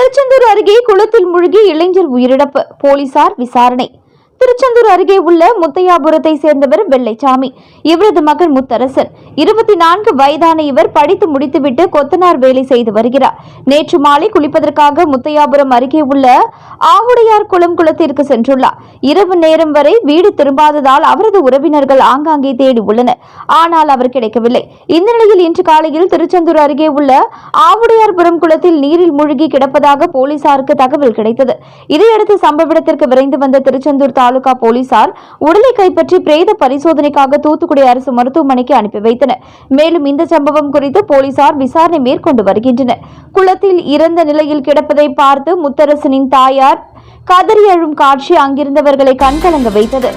திருச்செந்தூர் அருகே குளத்தில் மூழ்கி இளைஞர் உயிரிழப்பு, போலீசார் விசாரணை. திருச்செந்தூர் அருகே உள்ள முத்தையாபுரத்தை சேர்ந்தவர் வெள்ளைச்சாமி. இவரது மகன் முத்தரசன் 24 வயதான இவர் படித்து முடித்துவிட்டு கொத்தனார் வேலை செய்து வருகிறார். நேற்று மாலை குளிப்பதற்காக முத்தையாபுரம் அருகே உள்ள ஆவுடையார் குளத்திற்கு சென்றுள்ளார். இரவு நேரம் வரை வீடு திரும்பாததால் அவரது உறவினர்கள் ஆங்காங்கே தேடி உள்ளனர். ஆனால் அவர் கிடைக்கவில்லை. இந்த நிலையில் இன்று காலையில் திருச்செந்தூர் அருகே உள்ள ஆவுடையார்புரம் குளத்தில் நீரில் மூழ்கி கிடப்பதாக போலீசாருக்கு தகவல் கிடைத்தது. இதையடுத்து சம்பவ இடத்திற்கு விரைந்து வந்த திருச்செந்தூர் தாலுகா போலீசார் உடலை கைப்பற்றி பிரேத பரிசோதனைக்காக தூத்துக்குடி அரசு மருத்துவமனைக்கு அனுப்பி வைத்தனர். மேலும் இந்த சம்பவம் குறித்து போலீசார் விசாரணை மேற்கொண்டு வருகின்றனர். குளத்தில் இறந்த நிலையில் கிடப்பதை பார்த்து முத்தரசனின் தாயார் கதறி அழும் காட்சி அங்கிருந்தவர்களை கண்கலங்க வைத்தது.